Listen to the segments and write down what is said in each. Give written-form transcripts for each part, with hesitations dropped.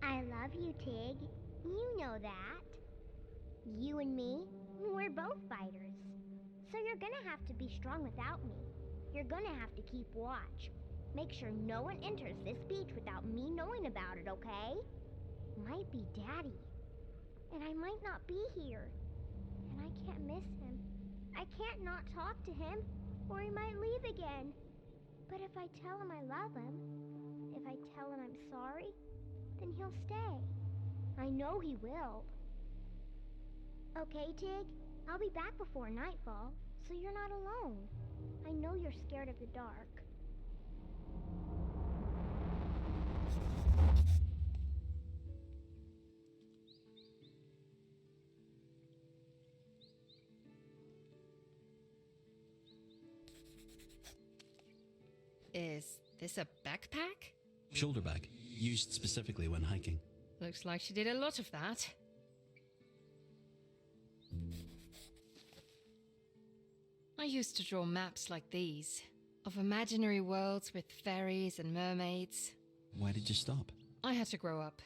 I love you, Tig. You know that. You and me, we're both fighters. So you're gonna have to be strong without me. You're gonna have to keep watch. Make sure no one enters this beach without me knowing about it, okay? Might be Daddy. And I might not be here. And I can't miss him. I can't not talk to him, or he might leave again. But if I tell him I love him, if I tell him I'm sorry, then he'll stay. I know he will. Okay, Tig? I'll be back before nightfall, so you're not alone. I know you're scared of the dark. Is this a backpack? Shoulder bag, used specifically when hiking. Looks like she did a lot of that. I used to draw maps like these, of imaginary worlds with fairies and mermaids. Why did you stop? I had to grow up.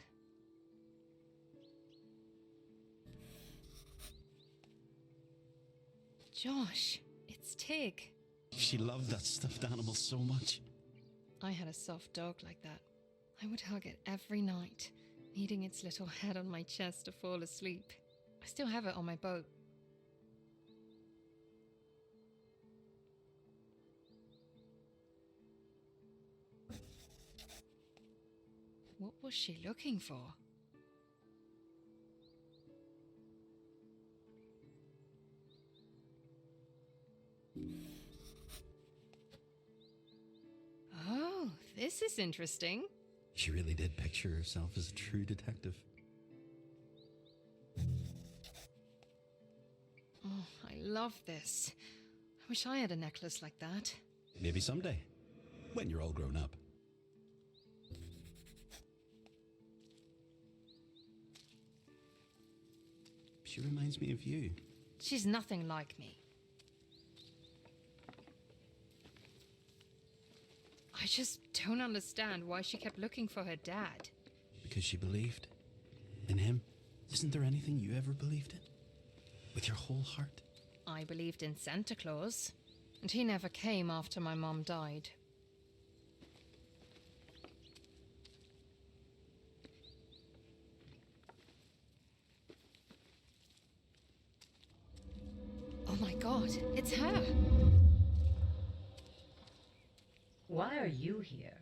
Josh, it's Tig. She loved that stuffed animal so much. I had a soft dog like that. I would hug it every night, needing its little head on my chest to fall asleep. I still have it on my boat. What was she looking for? Oh, this is interesting. She really did picture herself as a true detective. Oh, I love this. I wish I had a necklace like that. Maybe someday, when you're all grown up. She reminds me of you. She's nothing like me. I just don't understand why she kept looking for her dad. Because she believed in him. Isn't there anything you ever believed in? With your whole heart? I believed in Santa Claus, and he never came after my mom died. Oh my God, it's her! Why are you here?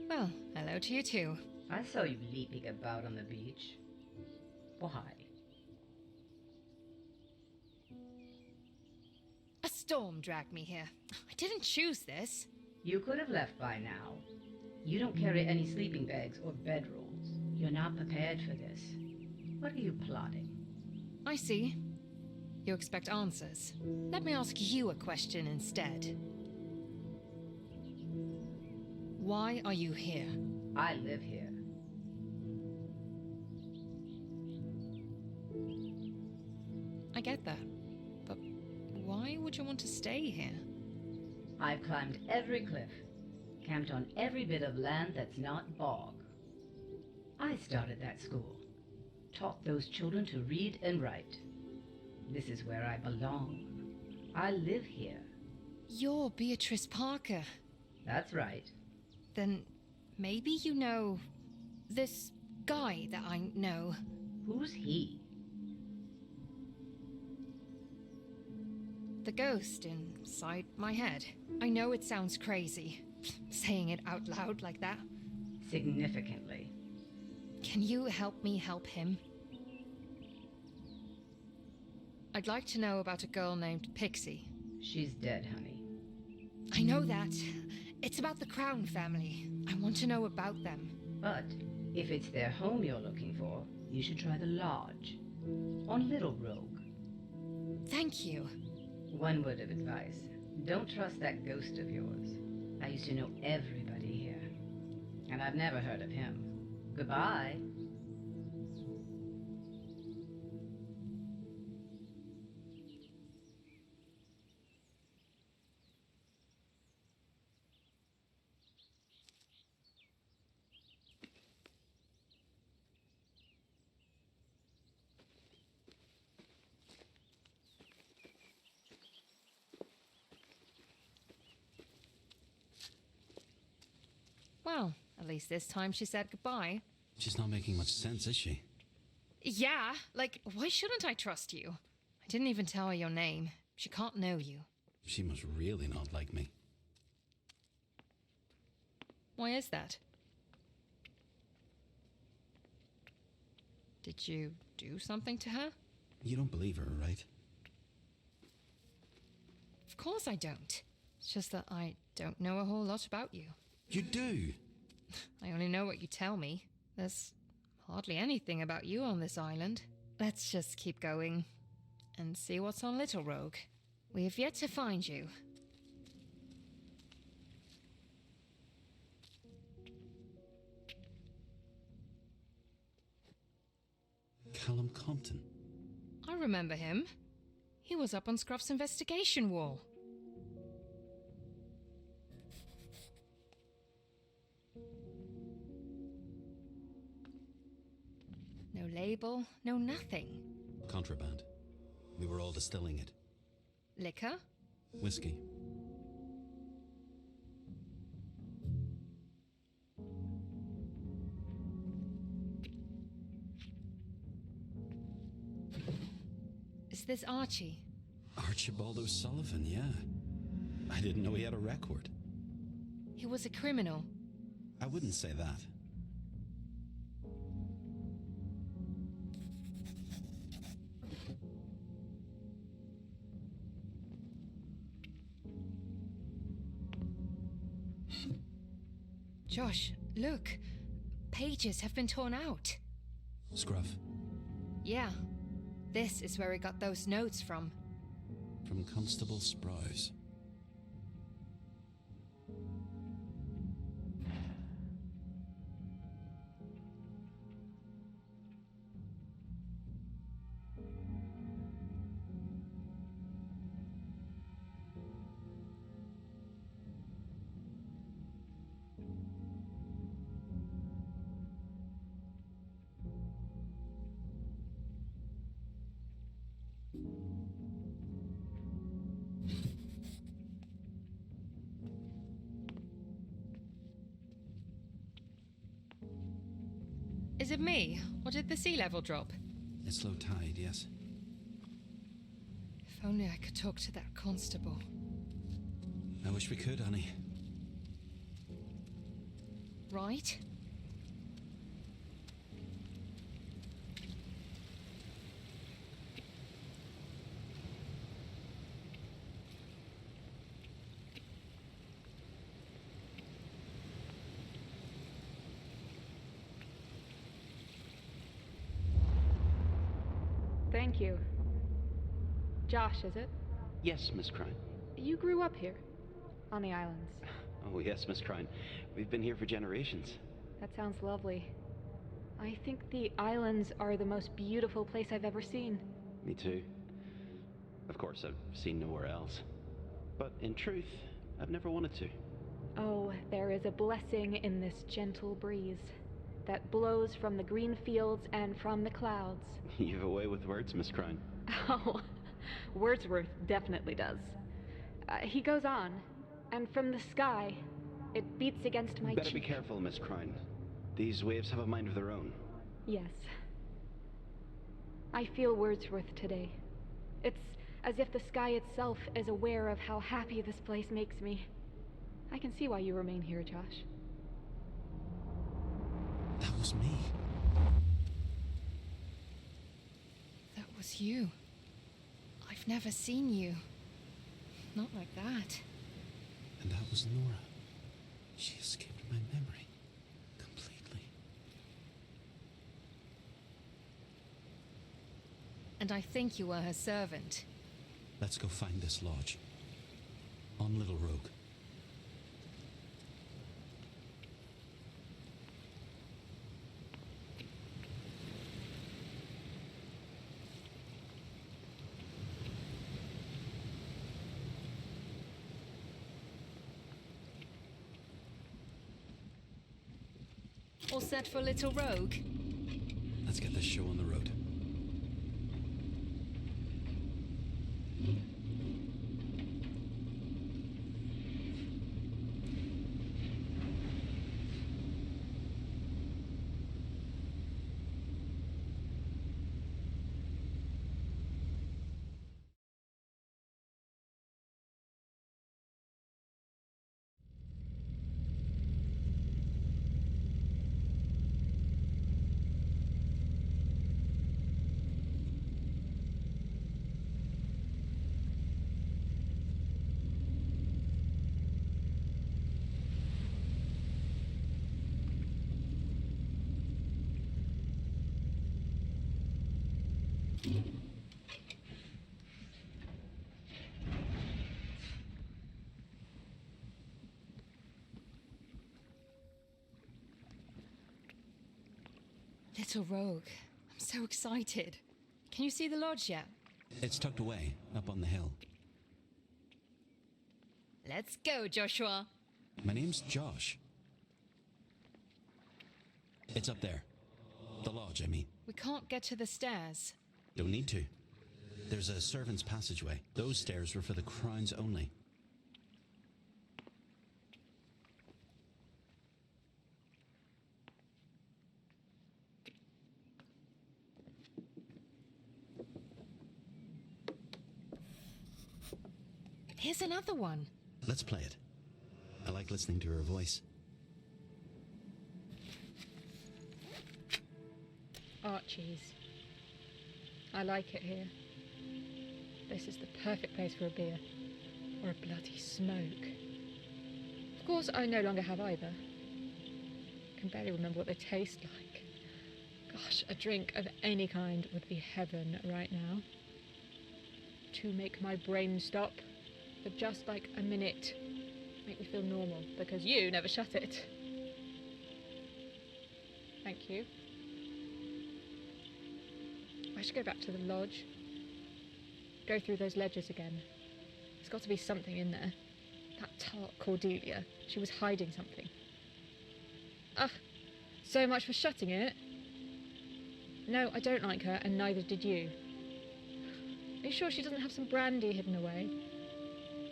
Well, hello to you too. I saw you leaping about on the beach. Why? A storm dragged me here. I didn't choose this. You could have left by now. You don't carry any sleeping bags or bedrolls. You're not prepared for this. What are you plotting? I see. You expect answers. Let me ask you a question instead. Why are you here? I live here. I get that. But why would you want to stay here? I've climbed every cliff, camped on every bit of land that's not bog. I started that school, taught those children to read and write. This is where I belong. I live here. You're Beatrice Parker. That's right. Then maybe you know this guy that I know. Who's he? The ghost inside my head. I know it sounds crazy, saying it out loud like that. Significantly. Can you help me help him? I'd like to know about a girl named Pixie. She's dead, honey. I know that. It's about the Crown family. I want to know about them. But if it's their home you're looking for, you should try the lodge on Little Rogue. Thank you. One word of advice. Don't trust that ghost of yours. I used to know everybody here. And I've never heard of him. Goodbye. Well, at least this time she said goodbye. She's not making much sense, is she? Yeah, like, why shouldn't I trust you? I didn't even tell her your name. She can't know you. She must really not like me. Why is that? Did you do something to her? You don't believe her, right? Of course I don't. It's just that I don't know a whole lot about you. You do! I only know what you tell me. There's hardly anything about you on this island. Let's just keep going and see what's on Little Rogue. We have yet to find you. Callum Compton. I remember him. He was up on Scruff's investigation wall. No label, no nothing. Contraband. We were all distilling it. Liquor? Whiskey. Is this Archie? Archibald O'Sullivan, yeah. I didn't know he had a record. He was a criminal. I wouldn't say that. Josh, look. Pages have been torn out. Scruff. Yeah. This is where he got those notes from. From Constable Sprouse. Is it me, or did the sea level drop? It's low tide, yes. If only I could talk to that constable. I wish we could, honey. Right? Thank you. Josh, is it? Yes, Miss Crine. You grew up here, on the islands. Oh, yes, Miss Crine. We've been here for generations. That sounds lovely. I think the islands are the most beautiful place I've ever seen. Me too. Of course, I've seen nowhere else. But in truth, I've never wanted to. Oh, there is a blessing in this gentle breeze that blows from the green fields and from the clouds. You've a way with words, Miss Crine. Oh, Wordsworth definitely does. He goes on, and from the sky, it beats against my Better cheek. be careful, Miss Crine. These waves have a mind of their own. Yes. I feel Wordsworth today. It's as if the sky itself is aware of how happy this place makes me. I can see why you remain here, Josh. That was me. That was you. I've never seen you. Not like that. And that was Nora. She escaped my memory. Completely. And I think you were her servant. Let's go find this lodge. On Little Rogue. all set for Little Rogue? Let's get this show on the road. Little Rogue. I'm so excited. Can you see the lodge yet? It's tucked away, up on the hill. Let's go, Joshua. My name's Josh. It's up there. The lodge, I mean. We can't get to the stairs. Don't need to. There's a servant's passageway. Those stairs were for the crowns only. Here's another one. Let's play it. I like listening to her voice. Archie's. I like it here. This is the perfect place for a beer. Or a bloody smoke. Of course, I no longer have either. I can barely remember what they taste like. Gosh, a drink of any kind would be heaven right now. To make my brain stop for just like a minute. Make me feel normal, because you never shut it. Thank you. I should go back to the lodge. Go through those ledgers again. There's got to be something in there. That tart Cordelia. She was hiding something. Ah, so much for shutting it. No, I don't like her, and neither did you. Are you sure she doesn't have some brandy hidden away?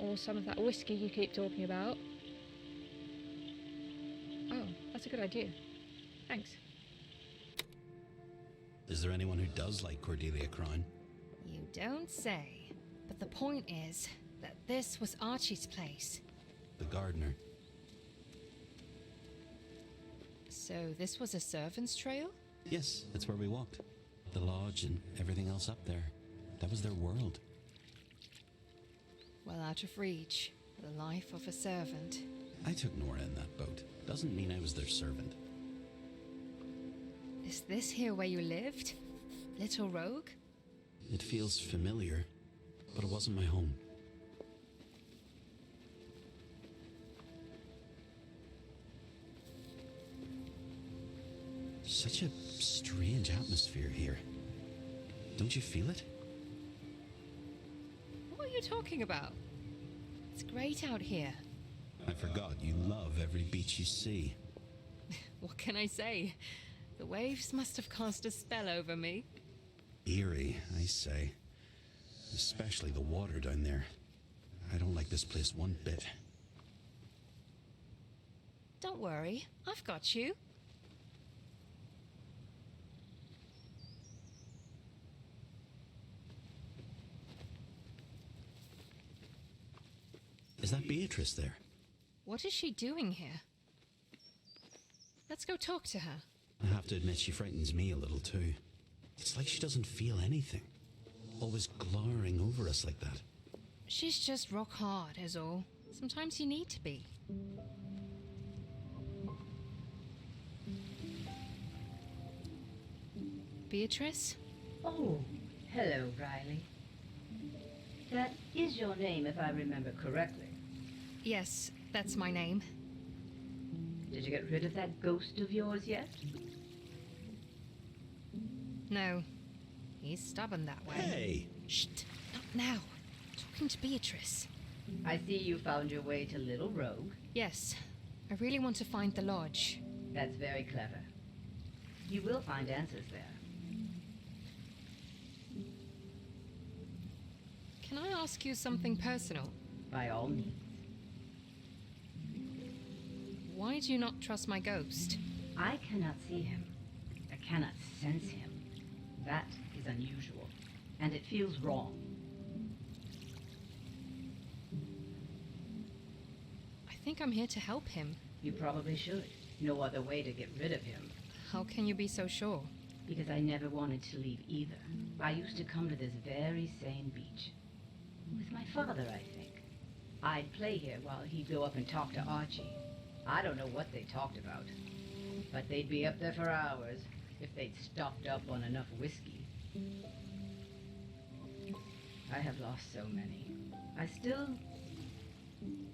Or some of that whiskey you keep talking about? Oh, that's a good idea. Thanks. Is there anyone who does like Cordelia Crown? You don't say. But the point is that this was Archie's place. The gardener. So this was a servant's trail? Yes, that's where we walked. The lodge and everything else up there. That was their world. Well out of reach. The life of a servant. I took Nora in that boat. Doesn't mean I was their servant. Is this here where you lived? Little Rogue? It feels familiar, but it wasn't my home. Such a strange atmosphere here. Don't you feel it? What are you talking about? It's great out here. I forgot you love every beach you see. What can I say? The waves must have cast a spell over me. Eerie, I say. Especially the water down there. I don't like this place one bit. Don't worry, I've got you. Is that Beatrice there? What is she doing here? Let's go talk to her. I have to admit she frightens me a little too. It's like she doesn't feel anything. Always glowering over us like that. She's just rock hard, is all. Sometimes you need to be. Beatrice? Oh, hello, Riley. That is your name, if I remember correctly. Yes, that's my name. Did you get rid of that ghost of yours yet? No. He's stubborn that way. Hey! Shh! Not now. Talking to Beatrice. I see you found your way to Little Rogue. Yes. I really want to find the lodge. That's very clever. You will find answers there. Can I ask you something personal? By all means. Why do you not trust my ghost? I cannot see him. I cannot sense him. That is unusual, and it feels wrong. I think I'm here to help him. You probably should. No other way to get rid of him. How can you be so sure? Because I never wanted to leave either. I used to come to this very same beach. With my father, I think. I'd play here while he'd go up and talk to Archie. I don't know what they talked about. But they'd be up there for hours if they'd stocked up on enough whiskey. I have lost so many. I still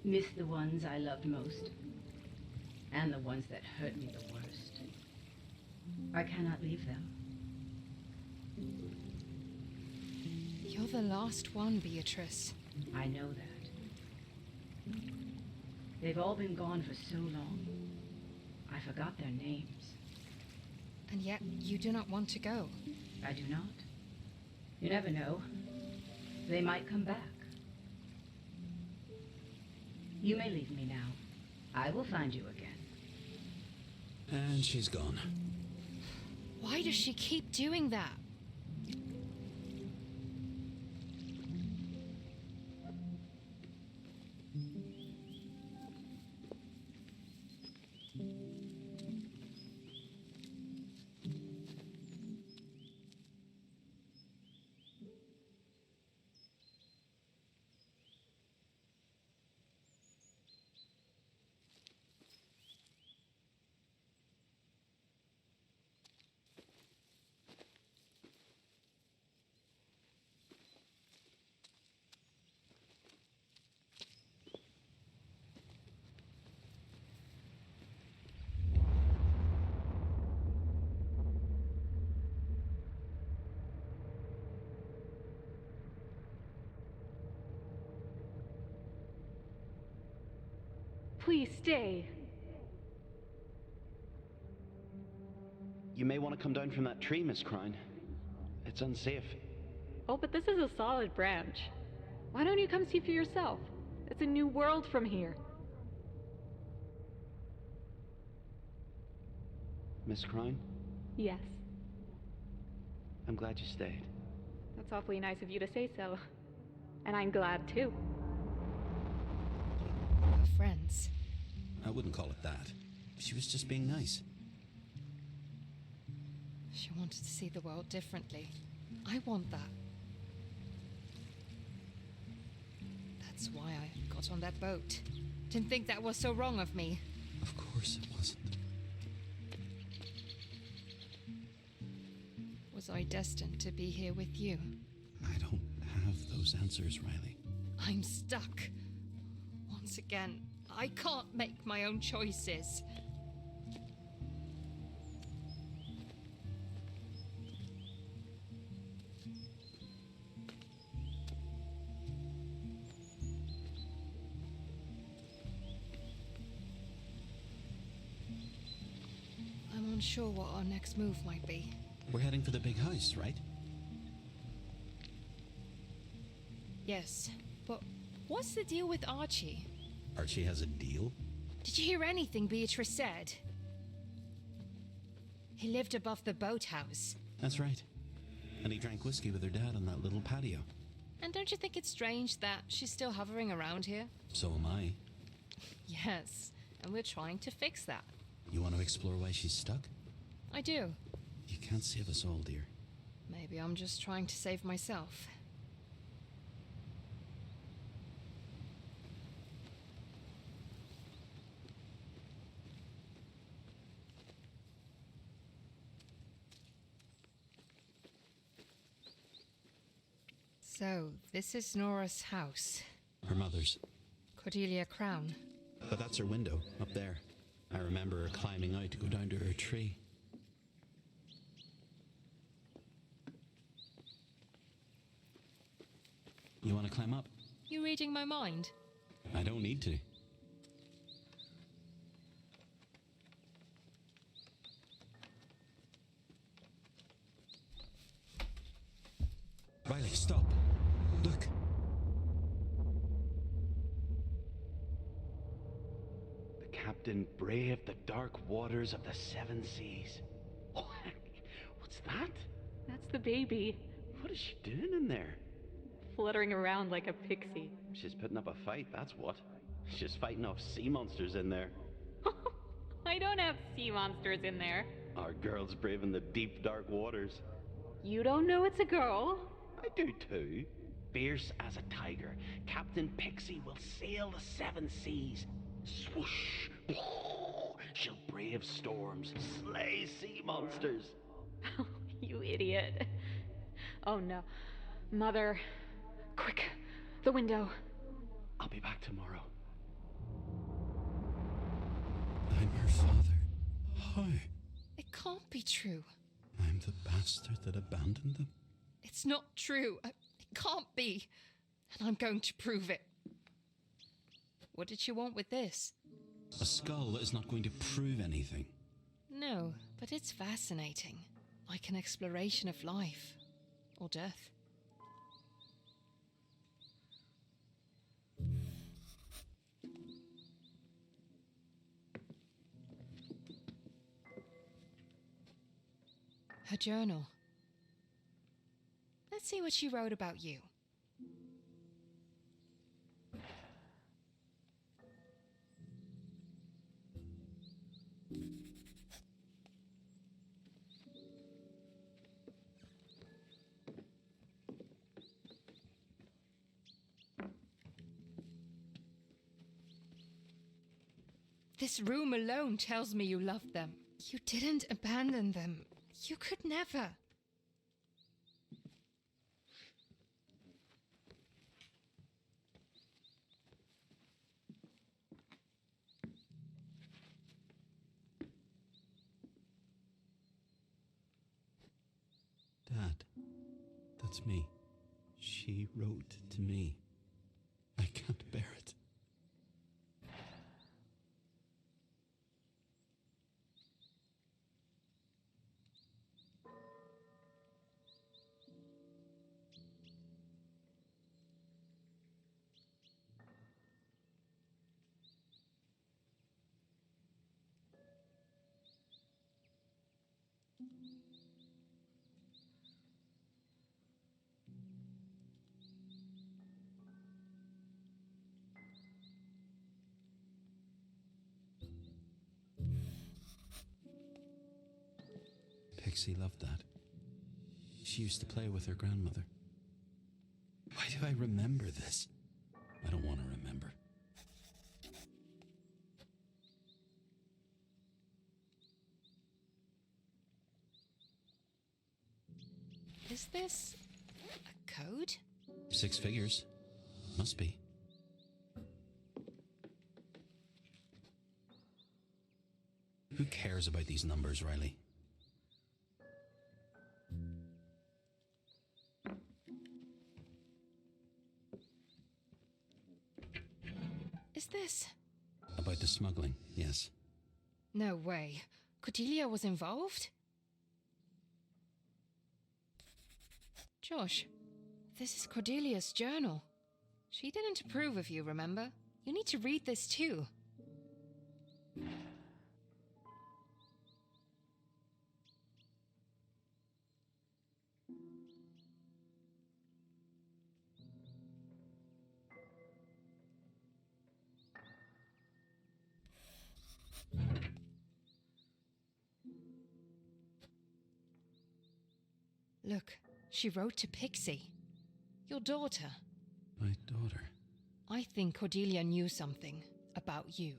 miss the ones I loved most. And the ones that hurt me the worst. I cannot leave them. You're the last one, Beatrice. I know that. They've all been gone for so long. I forgot their names. And yet you do not want to go. I do not. You never know. They might come back. You may leave me now. I will find you again. And she's gone. Why does she keep doing that? Please stay. You may want to come down from that tree, Miss Crown. It's unsafe. Oh, but this is a solid branch. Why don't you come see for yourself? It's a new world from here. Miss Crown, Yes, I'm glad you stayed. that's awfully nice of you to say so. And I'm glad too. We're friends. I wouldn't call it that. She was just being nice. She wanted to see the world differently. I want that. That's why I got on that boat. Didn't think that was so wrong of me. Of course it wasn't. Was I destined to be here with you? I don't have those answers, Riley. I'm stuck. Once again, I can't make my own choices. I'm unsure what our next move might be. We're heading for the big house, right? Yes, but what's the deal with Archie? Archie has a deal? Did you hear anything Beatrice said? He lived above the boathouse. That's right. And he drank whiskey with her dad on that little patio. And don't you think it's strange that she's still hovering around here? So am I. Yes, and we're trying to fix that. You want to explore why she's stuck? I do. You can't save us all, dear. Maybe I'm just trying to save myself. So, this is Nora's house. Her mother's. Cordelia Crown. But that's her window, up there. I remember her climbing out to go down to her tree. You want to climb up? You reading my mind? I don't need to. Riley, stop. Look. The captain braved the dark waters of the seven seas. Oh, what's that? That's the baby, What is she doing in there? fluttering around like a pixie. She's putting up a fight, that's what. She's fighting off sea monsters in there. I don't have sea monsters in there. Our girl's braving the deep, dark waters. You don't know it's a girl? I do too. Fierce as a tiger, Captain Pixie will sail the seven seas. Swoosh! She'll brave storms, slay sea monsters. You idiot. Oh no. Mother. Quick, the window. I'll be back tomorrow. I'm her father. How? It can't be true. I'm the bastard that abandoned them. It's not true. It can't be. And I'm going to prove it. What did you want with this? A skull is not going to prove anything. No, but it's fascinating. Like an exploration of life. Or death. Her journal. Let's see what she wrote about you. This room alone tells me you loved them. You didn't abandon them. You could never. Dad, that's me. She wrote to me. I can't bear it. Pixie loved that. She used to play with her grandmother. Why do I remember this? I don't want to remember. Is this a code? 6 figures. Must be. Who cares about these numbers, Riley? Is this? About the smuggling, yes. No way. Cordelia was involved? Josh, this is Cordelia's journal. She didn't approve of you, remember? You need to read this too. Look, she wrote to Pixie. Your daughter. My daughter. I think Cordelia knew something about you.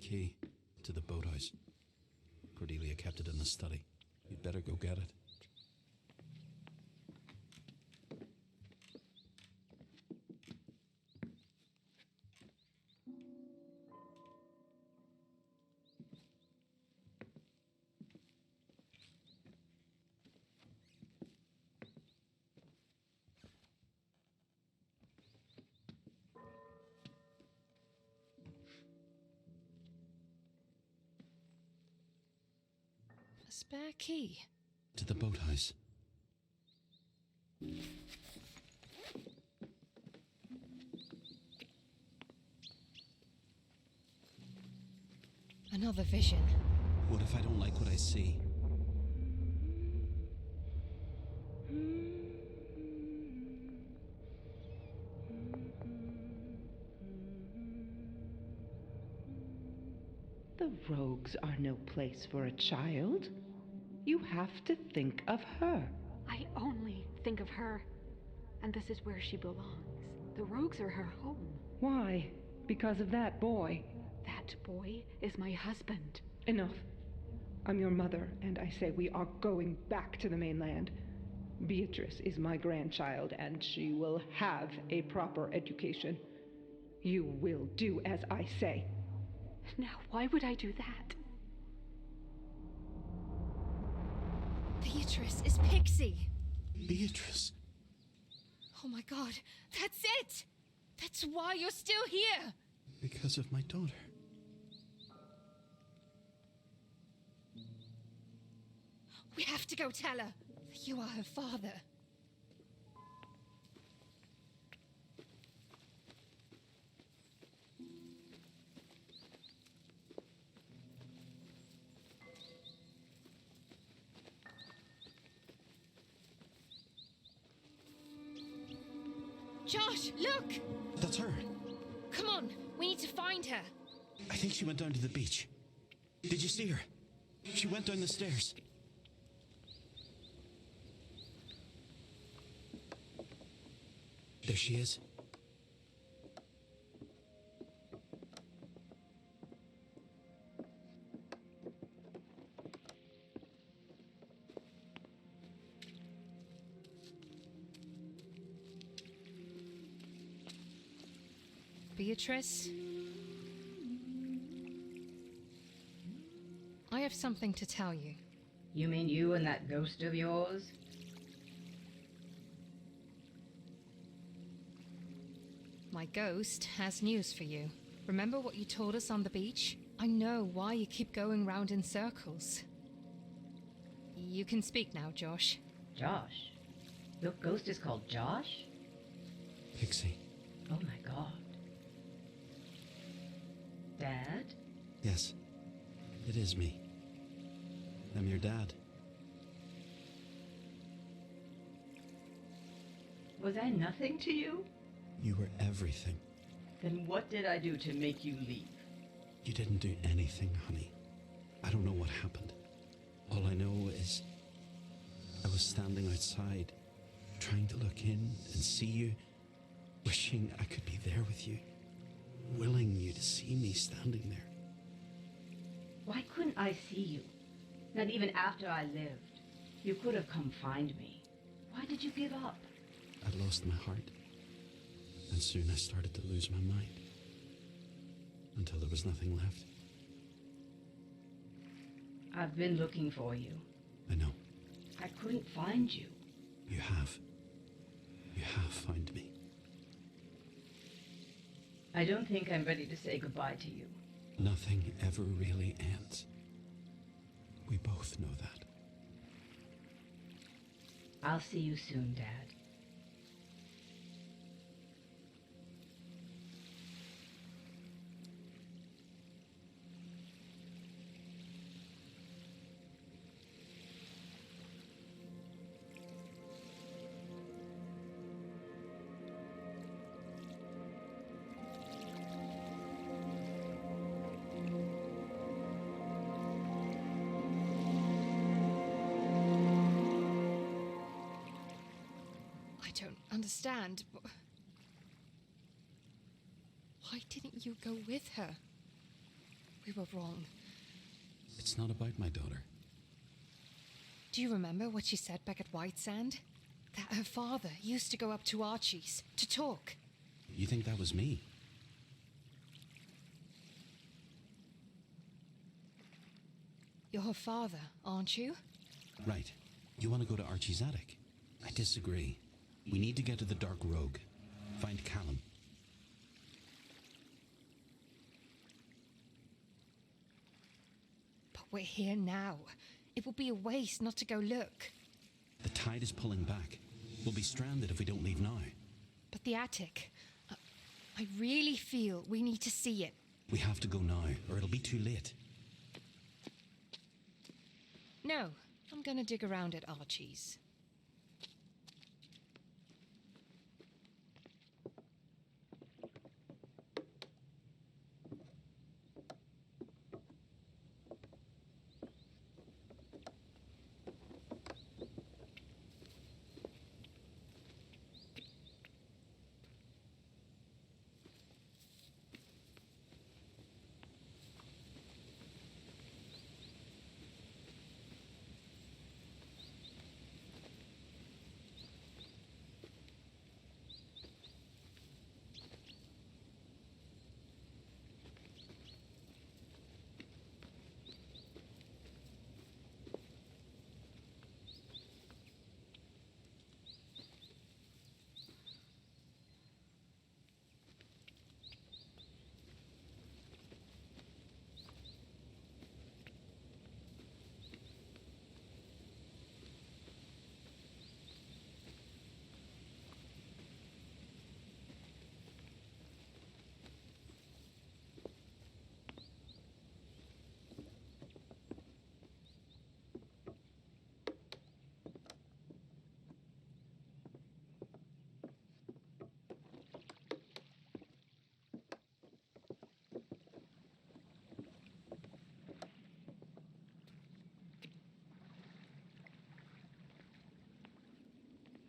Key to the boathouse. Cordelia kept it in the study. You'd better go get it. spare key. To the boathouse. Another vision. What if I don't like what I see? The rogues are no place for a child. You have to think of her. I only think of her. And this is where she belongs. The rogues are her home. Why? Because of that boy. That boy is my husband. Enough. I'm your mother, and I say we are going back to the mainland. Beatrice is my grandchild, and she will have a proper education. You will do as I say. Now, why would I do that? Beatrice is Pixie. Beatrice. Oh my god, that's it! That's why you're still here! Because of my daughter. We have to go tell her that you are her father. Josh, look! That's her. Come on, we need to find her. I think she went down to the beach. Did you see her? She went down the stairs. There she is. Beatrice? I have something to tell you. You mean you and that ghost of yours? My ghost has news for you. Remember what you told us on the beach? I know why you keep going round in circles. You can speak now, Josh. Josh? Your ghost is called Josh? Pixie. Oh my god. Dad? Yes. It is me. I'm your dad. Was I nothing to you? You were everything. Then what did I do to make you leave? You didn't do anything, honey. I don't know what happened. All I know is I was standing outside, trying to look in and see you, wishing I could be there with you, willing you to see me standing there. Why couldn't I see you? Not even after I lived. You could have come find me. Why did you give up? I'd lost my heart, and soon I started to lose my mind, until there was nothing left. I've been looking for you. I know. I couldn't find you. You have. You have found me. I don't think I'm ready to say goodbye to you. Nothing ever really ends. We both know that. I'll see you soon, Dad. I don't understand. But why didn't you go with her? We were wrong. It's not about my daughter. Do you remember what she said back at White Sand? That her father used to go up to Archie's to talk. You think that was me? You're her father, aren't you? Right. You want to go to Archie's attic? I disagree. We need to get to the Dark Rogue. Find Callum. But we're here now. It would be a waste not to go look. The tide is pulling back. We'll be stranded if we don't leave now. But the attic... I really feel we need to see it. We have to go now, or it'll be too late. No, I'm gonna dig around at Archie's.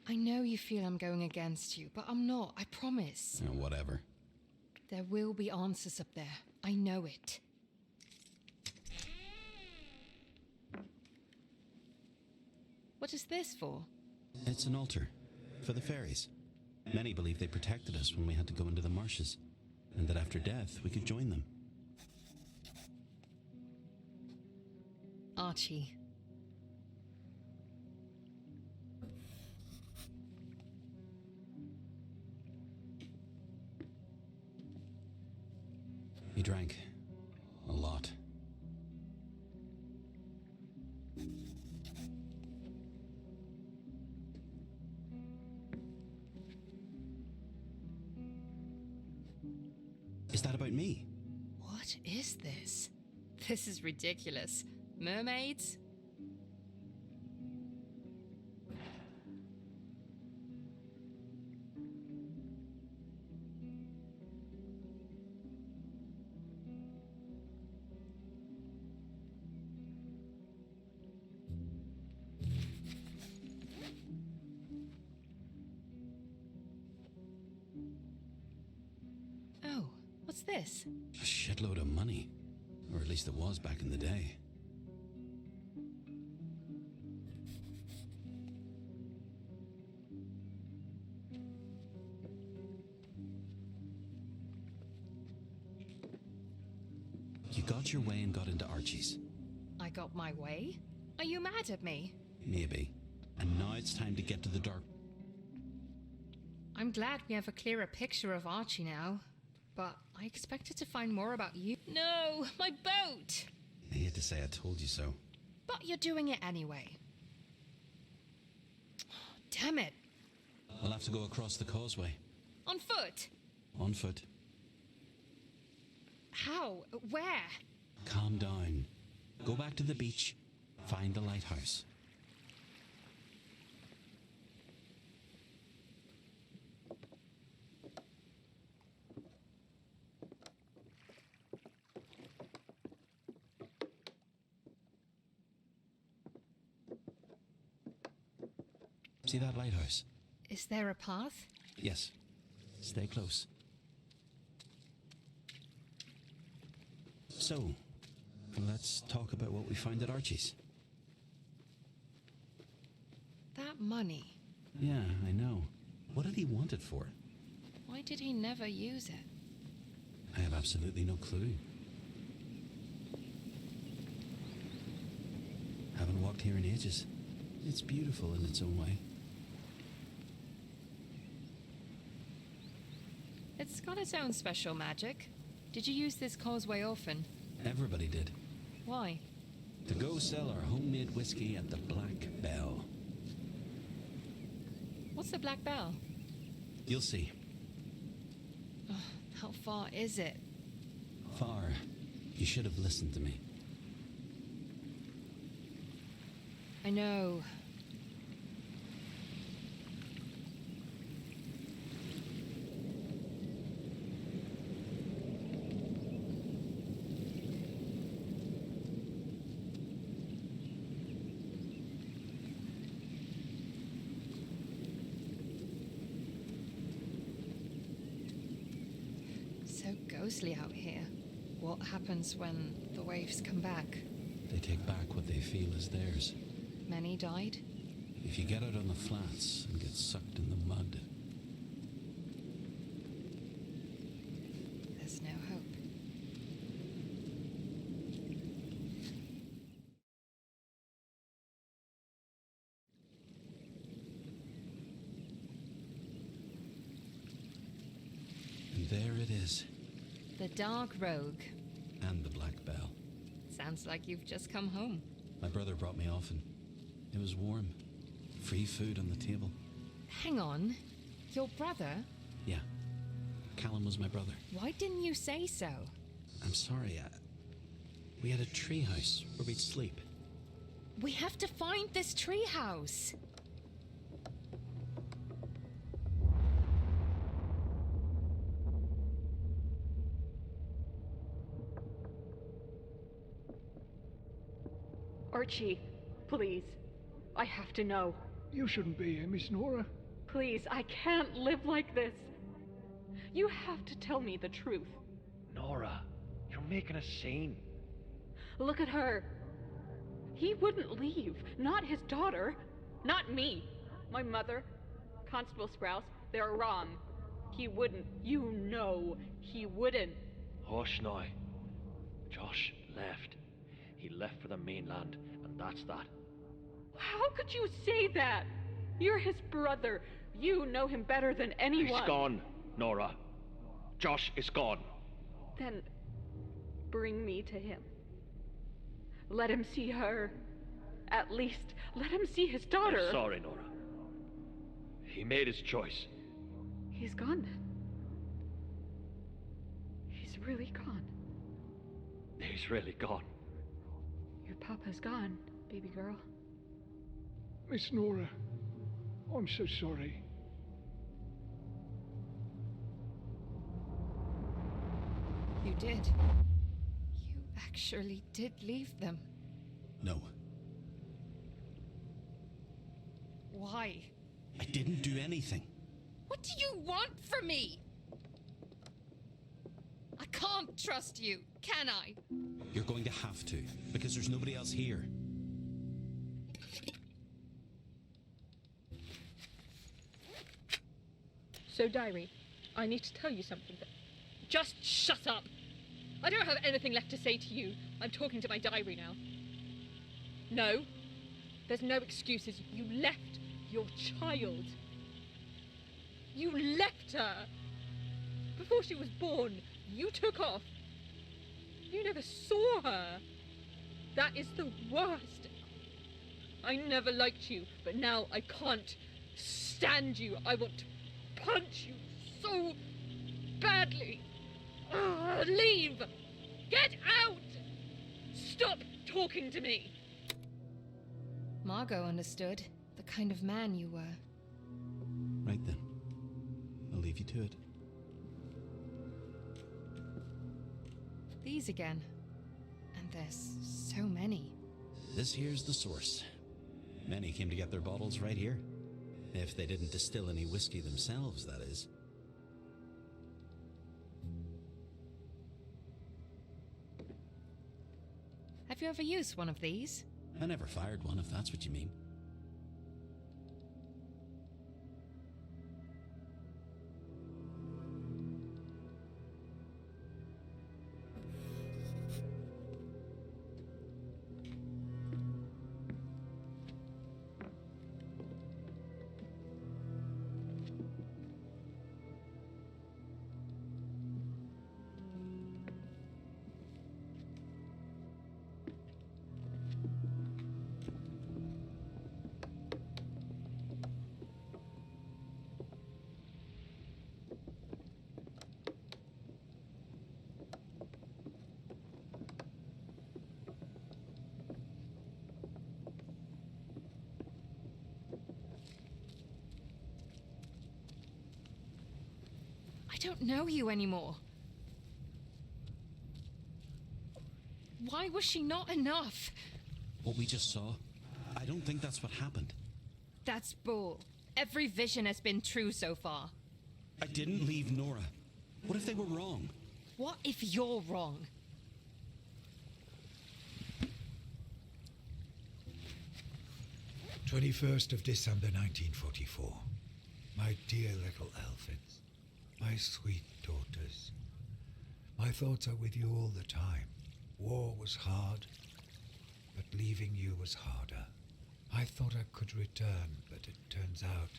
I know you feel I'm going against you, but I'm not, I promise. Whatever. There will be answers up there. I know it. What is this for? It's an altar. For the fairies. Many believe they protected us when we had to go into the marshes, and that after death we could join them. Archie. He drank. A lot. Is that about me? What is this? This is ridiculous. Mermaids? Oh, what's this? A shitload of money. Or at least it was back in the day. You got your way and got into Archie's. I got my way? Are you mad at me? Maybe. And now it's time to get to the dark. I'm glad we have a clearer picture of Archie now. But I expected to find more about you. No, my boat! I hate to say I told you so. But you're doing it anyway. Damn it. I'll have to go across the causeway. On foot? On foot. How? Where? Calm down. Go back to the beach. Find the lighthouse. See that lighthouse? Is there a path? Yes. Stay close. So, let's talk about what we found at Archie's. That money. Yeah, I know. What did he want it for? Why did he never use it? I have absolutely no clue. Haven't walked here in ages. It's beautiful in its own way. It's got its own special magic. Did you use this causeway often? Everybody did. Why? to go sell our homemade whiskey at the Black Bell. What's the Black Bell? You'll see. How far is it? Far. You should have listened to me. I know. So ghostly out here. What happens when the waves come back? They take back what they feel is theirs. Many died? If you get out on the flats and get sucked in the mud, There's no hope. and there it is. The Dark Rogue. And the Black Bell. Sounds like you've just come home. My brother brought me off and it was warm. Free food on the table. Hang on. Your brother? Yeah. Callum was my brother. Why didn't you say so? I'm sorry, we had a treehouse where we'd sleep. We have to find this treehouse. Archie, please. I have to know. You shouldn't be here, Miss Nora. Please, I can't live like this. You have to tell me the truth. Nora, you're making a scene. Look at her. He wouldn't leave. Not his daughter. Not me. My mother. Constable Sprouse. They're wrong. He wouldn't. You know he wouldn't. Hush now. Josh left. He left for the mainland, and that's that. How could you say that? You're his brother. You know him better than anyone. He's gone, Nora. Josh is gone. Then bring me to him. Let him see her. At least let him see his daughter. I'm sorry, Nora. He made his choice. He's gone then. He's really gone. He's really gone. Your papa's gone, baby girl. Miss Nora, I'm so sorry. You did. You actually did leave them. No, Why? I didn't do anything. What do you want from me? I can't trust you, can I? You're going to have to, because there's nobody else here. So, Diary, I need to tell you something. Just shut up! I don't have anything left to say to you. I'm talking to my diary now. No, there's no excuses. You left your child. You left her! Before she was born, you took off. You never saw her. That is the worst. I never liked you, but now I can't stand you. I want to punch you so badly. Leave! Get out! Stop talking to me! Margot understood the kind of man you were. Right then. I'll leave you to it. These again. And there's so many. This here's the source. Many came to get their bottles right here. If they didn't distill any whiskey themselves, that is. Have you ever used one of these? I never fired one, if that's what you mean. don't know you anymore. Why was she not enough? What we just saw, I don't think that's what happened. That's bull. Every vision has been true so far. I didn't leave Nora. What if they were wrong? What if you're wrong? "21st of December 1944. My dear little Elphins, my sweet daughters, my thoughts are with you all the time. War was hard, but leaving you was harder. I thought I could return, but it turns out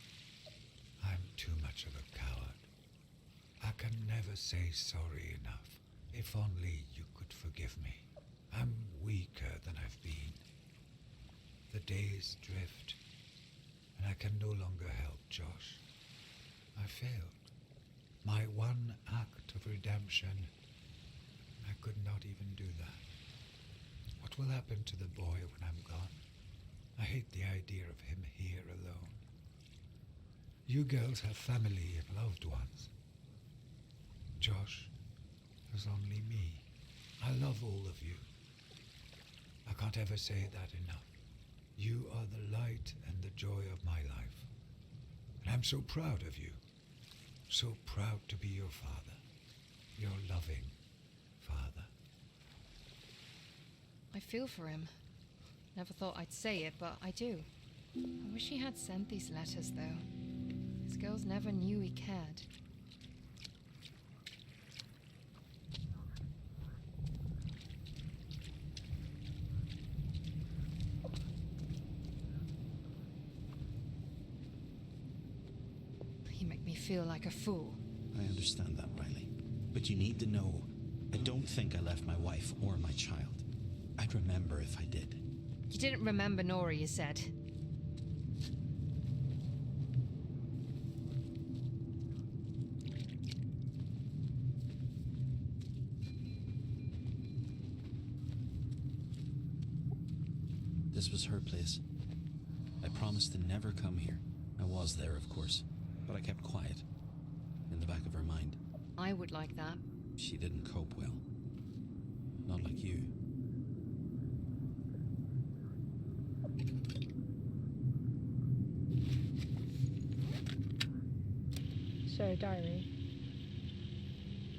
I'm too much of a coward. I can never say sorry enough. If only you could forgive me. I'm weaker than I've been. The days drift, and I can no longer help Josh. I failed. My one act of redemption, I could not even do that. What will happen to the boy when I'm gone? I hate the idea of him here alone. You girls have family and loved ones. Josh has only me. I love all of you. I can't ever say that enough. You are the light and the joy of my life. And I'm so proud of you. So proud to be your father. Your loving father. I feel for him. Never thought I'd say it, but I do. I wish he had sent these letters, though. His girls never knew he cared. You make me feel like a fool. I understand that, Riley. But you need to know, I don't think I left my wife or my child. I'd remember if I did. You didn't remember Nora, you said. This was her place. I promised to never come here. I was there, of course, but I kept quiet. In the back of her mind. I would like that. She didn't cope well. Not like you. So, diary,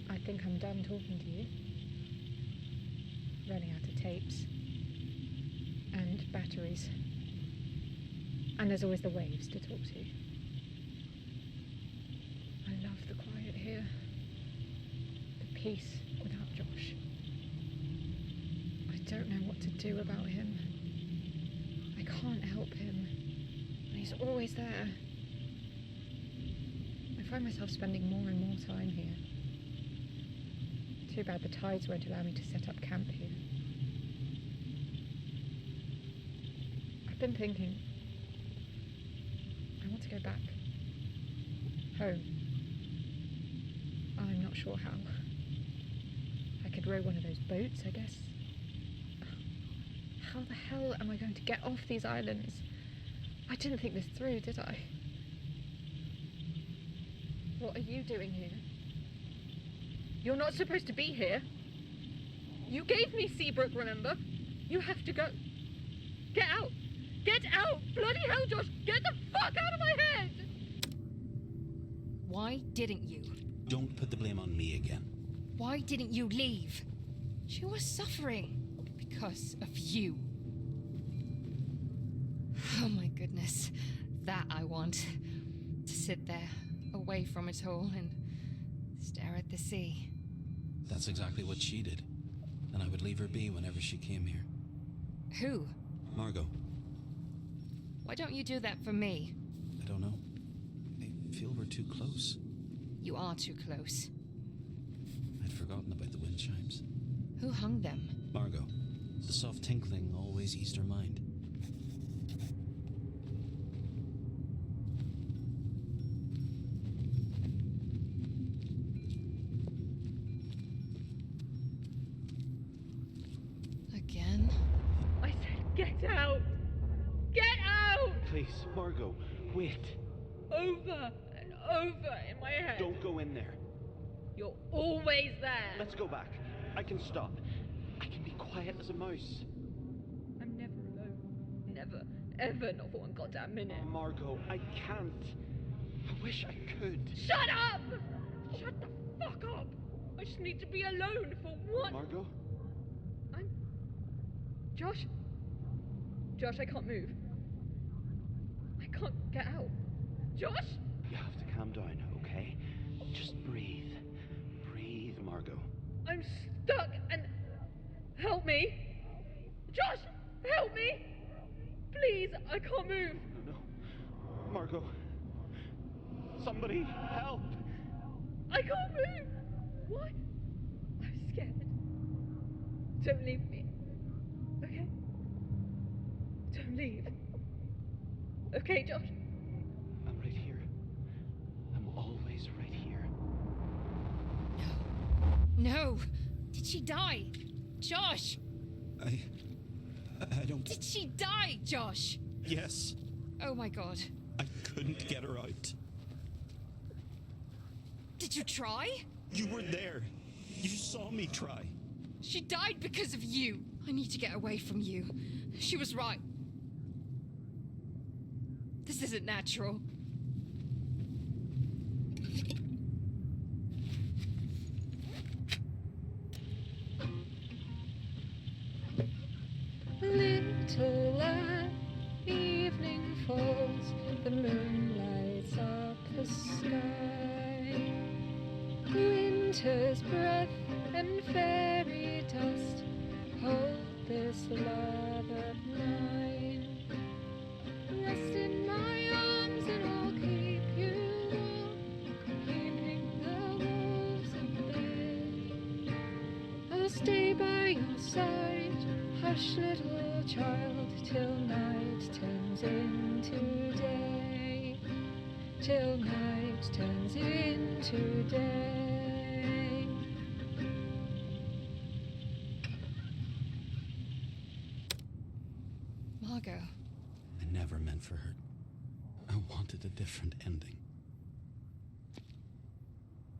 I think I'm done talking to you. Running out of tapes. And batteries. And there's always the waves to talk to. I love the quiet here. The peace without Josh. I don't know what to do about him. I can't help him. And he's always there. I find myself spending more and more time here. Too bad the tides won't allow me to set up camp here. I've been thinking, I want to go back. Home. I'm not sure how. I could row one of those boats, I guess. How the hell am I going to get off these islands? I didn't think this through, did I? What are you doing here? You're not supposed to be here. You gave me Seabrook, remember? You have to go. Get out! Get out! Bloody hell, Josh! Get the fuck out of my head! Why didn't you? Don't put the blame on me again. Why didn't you leave? She was suffering because of you. Oh my goodness. That I want. To sit there, away from it all, and stare at the sea. That's exactly what she did. And I would leave her be whenever she came here. Who? Margot. Why don't you do that for me? I don't know. I feel we're too close. You are too close. I'd forgotten about the wind chimes. Who hung them? Margot. The soft tinkling always eased her mind. Again? I said get out! Get out! Please, Margot, wait. Over and over in my head. Don't go in there. You're always there. Let's go back. I can stop. I can be quiet as a mouse. I'm never alone. Never, ever, not for one goddamn minute. Oh, Margot, I can't. I wish I could. Shut up! Shut the fuck up! I just need to be alone for one. Margot? Josh? Josh, I can't move. I can't get out. Josh? You have to calm down, okay? Just breathe. Breathe, Margot. I'm stuck and... Help me! Josh! Help me! Please, I can't move. No. Margot. Somebody, help! I can't move! Why? I'm scared. Don't leave me. Okay? Don't leave. Okay, Josh? I'm right here. I'm always right here. No! Did she die? Josh! I don't... Did she die, Josh? Yes. Oh my god. I couldn't get her out. Did you try? You were there. You saw me try. She died because of you. I need to get away from you. She was right. This isn't natural. Little lamb, evening falls, the moon lights up the sky. Winter's breath and fairy dust hold this love of mine. Rest in my arms and I'll keep you warm, keeping the wolves at bay. I'll stay by your side, hush little child, till night turns into day. Till night turns into day. Margot. I never meant for her. I wanted a different ending.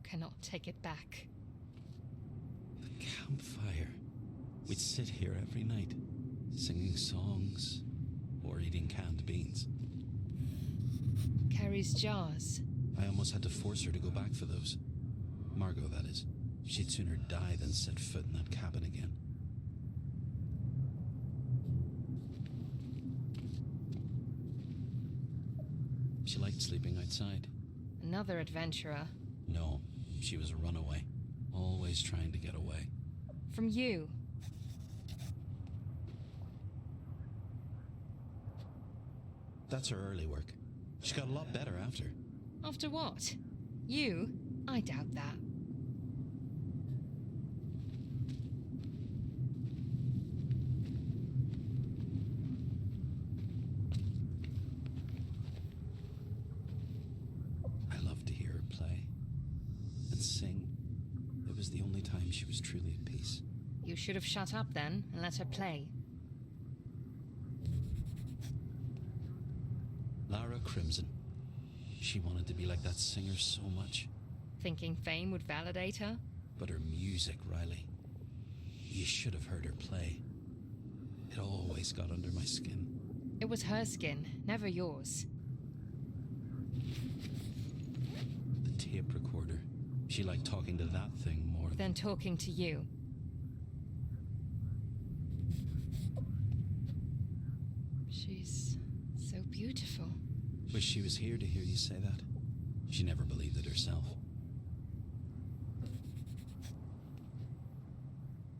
Cannot take it back. The campfire. We'd sit here every night, singing songs or eating canned beans. Carrie's jars. I almost had to force her to go back for those. Margot, that is. She'd sooner die than set foot in that cabin again. She liked sleeping outside. Another adventurer. No, she was a runaway. Always trying to get away. From you. That's her early work. She got a lot better after. After what? You? I doubt that. I loved to hear her play and sing. It was the only time she was truly at peace. You should have shut up then and let her play. Lara Crimson. She wanted to be like that singer so much. Thinking fame would validate her? But her music, Riley. You should have heard her play. It always got under my skin. It was her skin, never yours. The tape recorder. She liked talking to that thing more than talking to you. She's so beautiful. Wish she was here to hear you say that. She never believed it herself.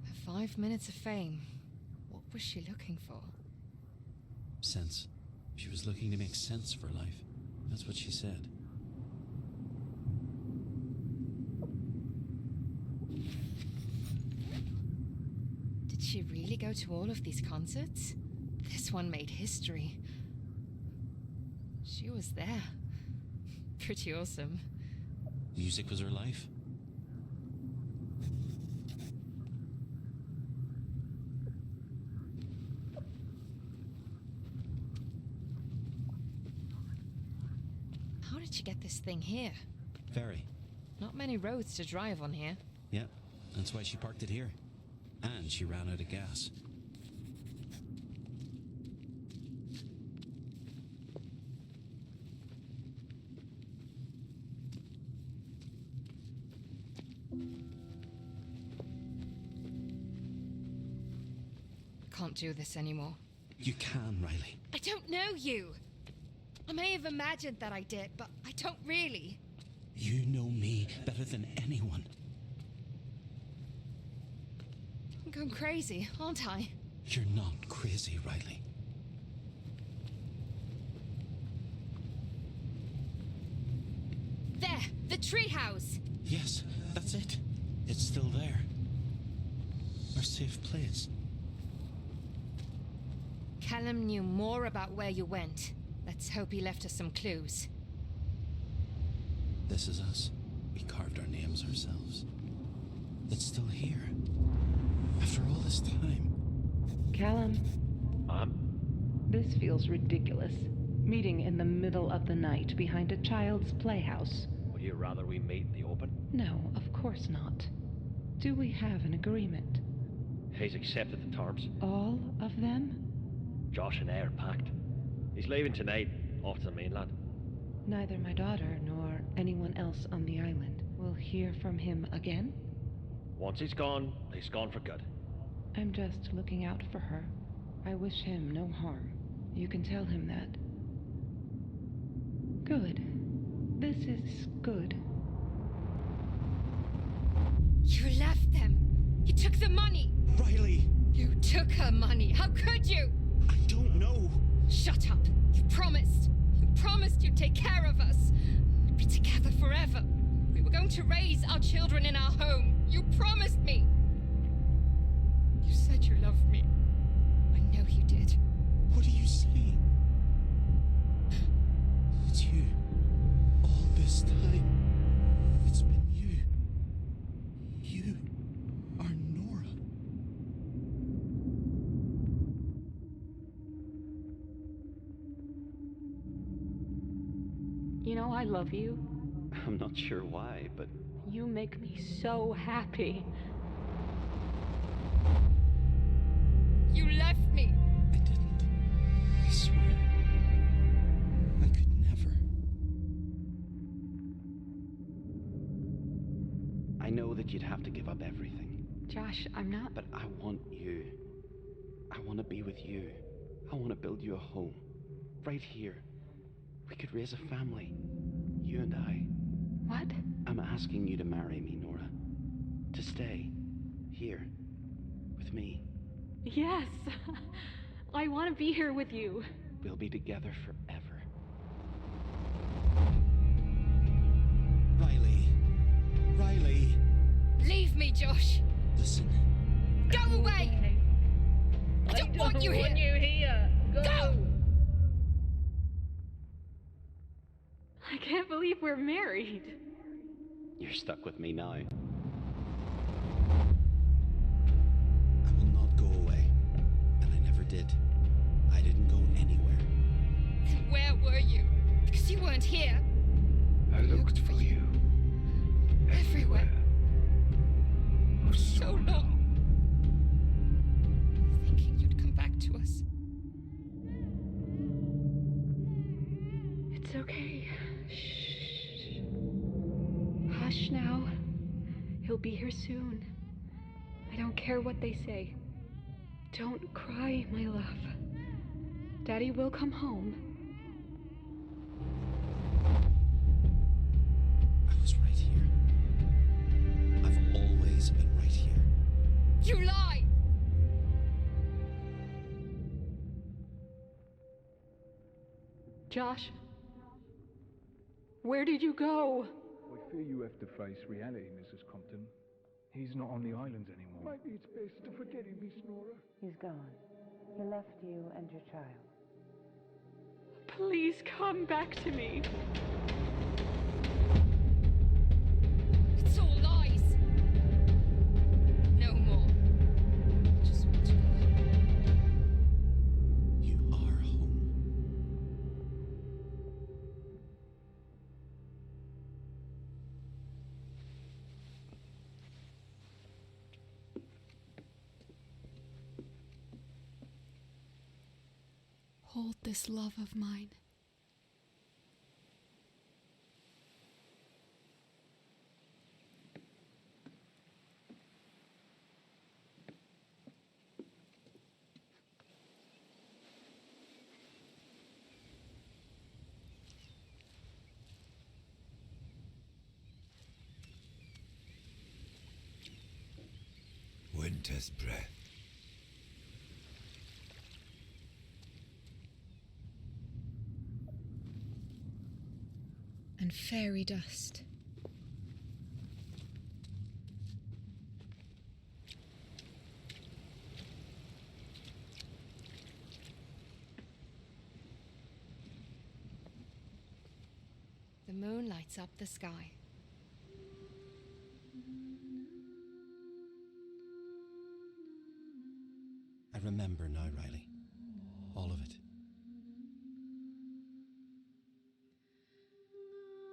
Her 5 minutes of fame. What was she looking for? Sense. She was looking to make sense for life. That's what she said. Did she really go to all of these concerts? This one made history. She was there. Pretty awesome. Music was her life. How did she get this thing here? Ferry. Not many roads to drive on here. Yeah, that's why she parked it here. And she ran out of gas. Can't do this anymore. You can, Riley. I don't know you. I may have imagined that I did, but I don't really. You know me better than anyone. I'm going crazy, aren't I? You're not crazy, Riley. There, the treehouse. Yes, that's it. It's still there. Our safe place. Callum knew more about where you went. Let's hope he left us some clues. This is us. We carved our names ourselves. It's still here. After all this time. Callum, this feels ridiculous. Meeting in the middle of the night behind a child's playhouse. Would you rather we meet in the open? No, of course not. Do we have an agreement? He's accepted the terms. All of them? Josh and I are packed. He's leaving tonight, off to the mainland. Neither my daughter nor anyone else on the island will hear from him again? Once he's gone for good. I'm just looking out for her. I wish him no harm. You can tell him that. Good. This is good. You left them. You took the money. Riley! You took her money. How could you? I don't know. Shut up. You promised. You promised you'd take care of us. We'd be together forever. We were going to raise our children in our home. You promised me. You said you loved me. I know you did. What are you saying? It's you. All this time. It's been you. You are Nora. You know, I love you. I'm not sure why, but You make me so happy. You left me. I didn't. I swear. I could never. I know that you'd have to give up everything. Josh, I'm not... But I want you. I want to be with you. I want to build you a home. Right here. We could raise a family. You and I. What? I'm asking you to marry me, Nora. To stay. Here. With me. Yes. I want to be here with you. We'll be together forever. Riley. Riley. Leave me, Josh. Listen. Go away. I don't want you here. Go. I can't believe we're married. You're stuck with me now. I will not go away. And I never did. I didn't go anywhere. Then where were you? Because you weren't here. I looked for you. Everywhere. For so long. Thinking you'd come back to us. It's okay. Shh. Hush now. He'll be here soon. I don't care what they say. Don't cry, my love. Daddy will come home. I was right here. I've always been right here. You lie! Josh? Where did you go? I fear you have to face reality, Mrs. Compton. He's not on the island anymore. Maybe it's best to forget him, Miss Nora. He's gone. He left you and your child. Please come back to me. It's all lies. No more. Just want to go home. You are home. Hold this love of mine. Winter's breath. And fairy dust. The moon lights up the sky. I remember now, Riley. All of it.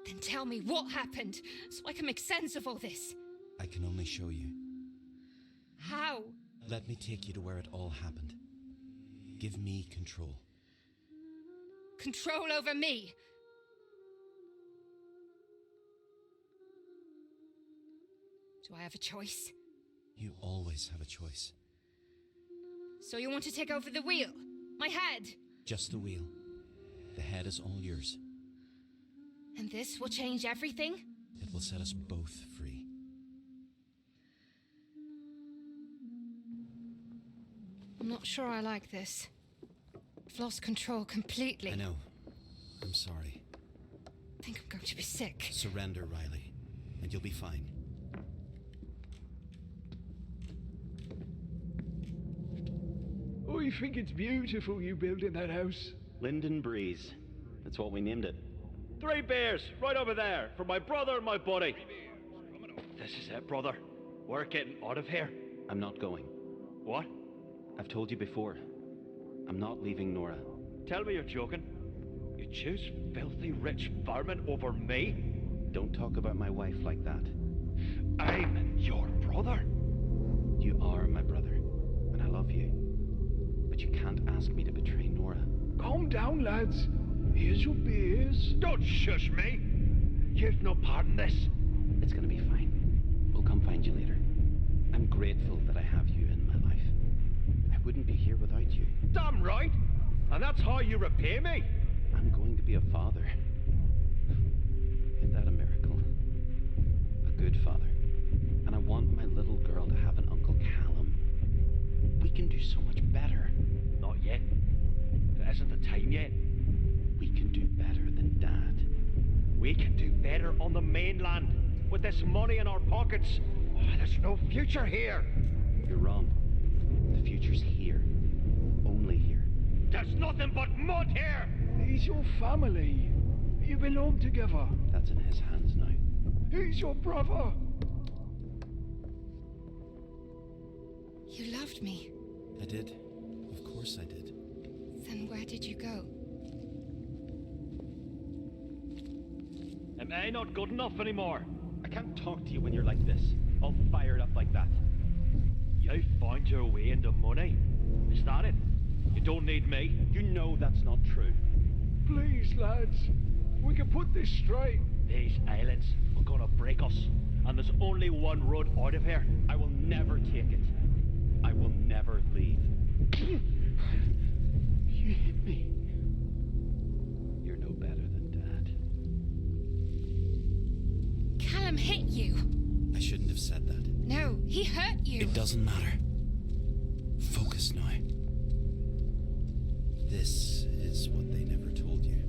Then tell me what happened, so I can make sense of all this. I can only show you. How? Let me take you to where it all happened. Give me control. Control over me? Do I have a choice? You always have a choice. So you want to take over the wheel? My head? Just the wheel. The head is all yours. And this will change everything? It will set us both free. I'm not sure I like this. I've lost control completely. I know. I'm sorry. I think I'm going to be sick. Surrender, Riley, and you'll be fine. I think it's beautiful you building that house. Linden Breeze. That's what we named it. 3 beers, right over there, for my brother and my buddy. This is it, brother. We're getting out of here. I'm not going. What? I've told you before. I'm not leaving Nora. Tell me you're joking. You choose filthy rich vermin over me? Don't talk about my wife like that. I'm your brother. You are my brother, and I love you. But you can't ask me to betray Nora. Calm down, lads. Here's your beers. Don't shush me. You've no part in this. It's gonna be fine. We'll come find you later. I'm grateful that I have you in my life. I wouldn't be here without you. Damn right. And that's how you repay me. I'm going to be a father. Isn't that a miracle? A good father. And I want my little girl to have an Uncle Callum. We can do so much better. Not yet. It isn't the time yet. We can do better than Dad. We can do better on the mainland. With this money in our pockets. Oh, there's no future here. You're wrong. The future's here. Only here. There's nothing but mud here. He's your family. You belong together. That's in his hands now. He's your brother. You loved me. I did. Of course I did. Then where did you go? Am I not good enough anymore? I can't talk to you when you're like this. All fired up like that. You found your way into money. Is that it? You don't need me? You know that's not true. Please, lads. We can put this straight. These islands are gonna break us. And there's only one road out of here. I will never take it. I will never leave. You hit me. You're no better than Dad. Callum hit you. I shouldn't have said that. No, he hurt you. It doesn't matter. Focus now. This is what they never told you.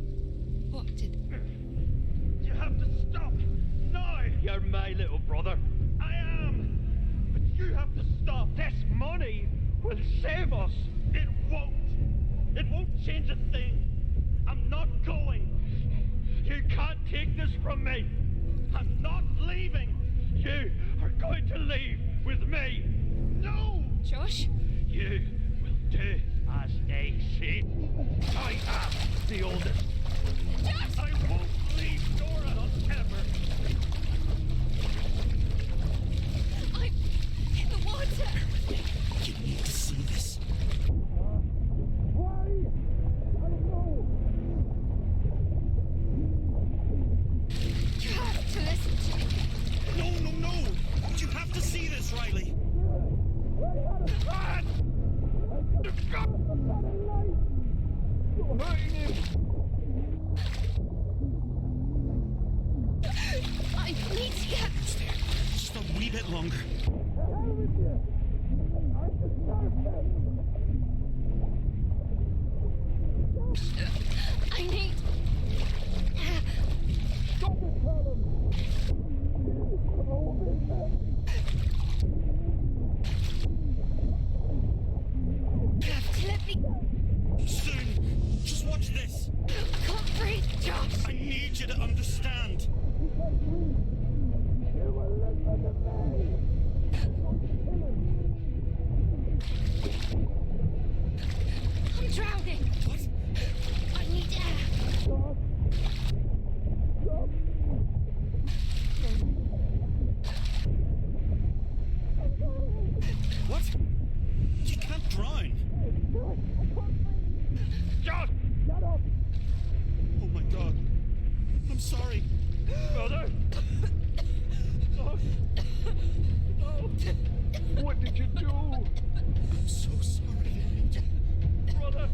What did... You have to stop! Now! You're my little brother. I am! But you have to stop! This money will save us! It won't! It won't change a thing! I'm not going! You can't take this from me! I'm not leaving! You are going to leave with me! No! Josh? You will do as they say. I am the oldest. Josh! I won't leave Nora ever. I'm in the water. You need to see this. Why? Why You're hurting him! I need to get... Almost there. Just a wee bit longer. Hell with you! I deserve them! I need... Stop it, Callum! I've all been there. You have to let me... Soon. Just watch this. I can't breathe, Josh! I need you to understand. You will listen to me! I'm drowning! What? I need air! Stop! Stop! What? You can't drown. Josh! Shut up! Oh my god. I'm sorry. Brother! No! No! What did you do? I'm so sorry. Brother!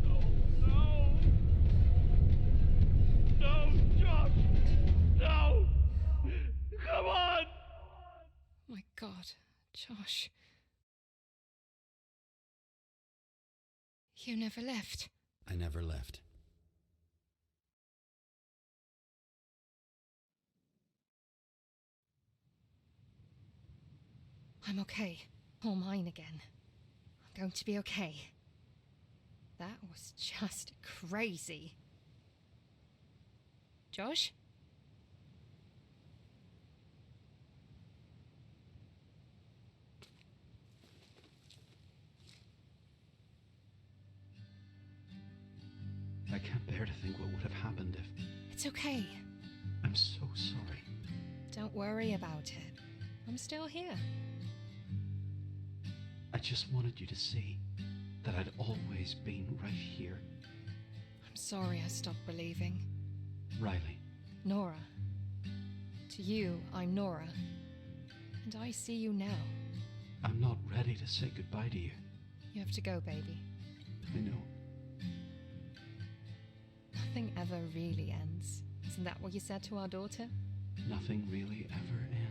No! No! No, Josh! No! Come on! My God, Josh. You never left. I never left. I'm okay. All mine again. I'm going to be okay. That was just crazy. Josh? I can't bear to think what would have happened if... It's okay. I'm so sorry. Don't worry about it. I'm still here. I just wanted you to see that I'd always been right here. I'm sorry I stopped believing. Riley. Nora. To you, I'm Nora. And I see you now. I'm not ready to say goodbye to you. You have to go, baby. I know. Nothing ever really ends. Isn't that what you said to our daughter? Nothing really ever ends.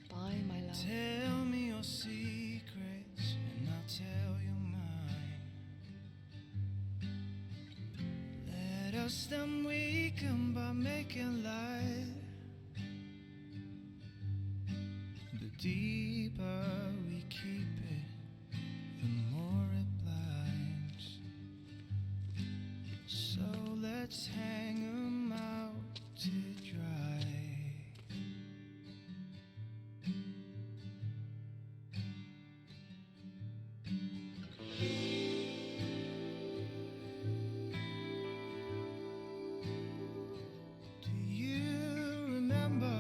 Bye, my love. Tell me your secrets and I'll tell you mine. Let us weaken by making light. The deeper we keep it, the more it blinds. So let's hang 'em out to dry. Do you remember?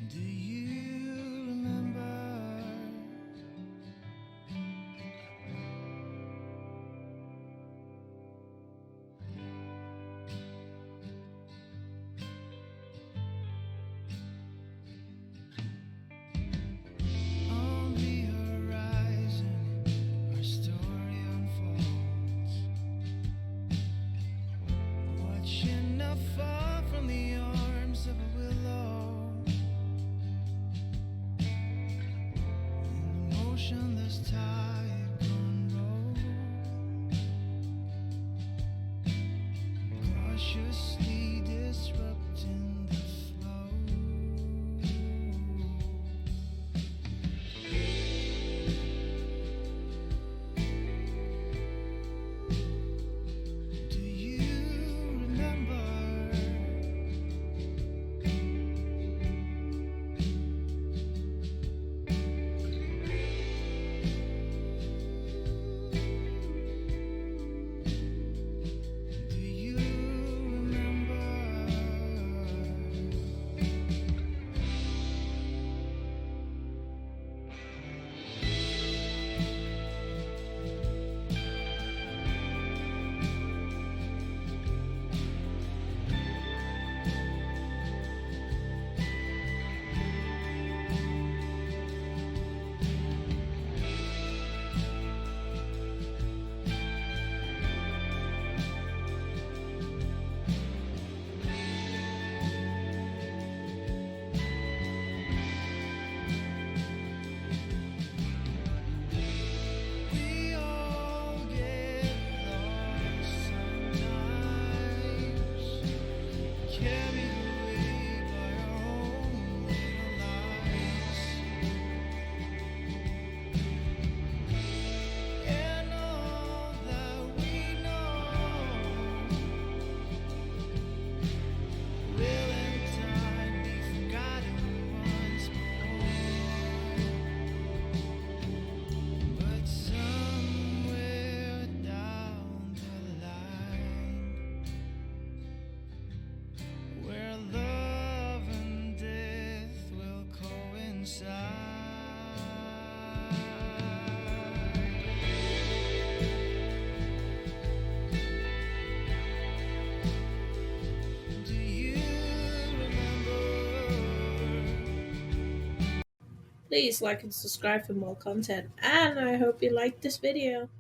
Do you remember? On the horizon, our story unfolds. Watching afar from the arms of a willow. In the motionless tide gone roll, cautiously disrupting the flow. Do you remember? Do you remember? Please like and subscribe for more content, and I hope you liked this video.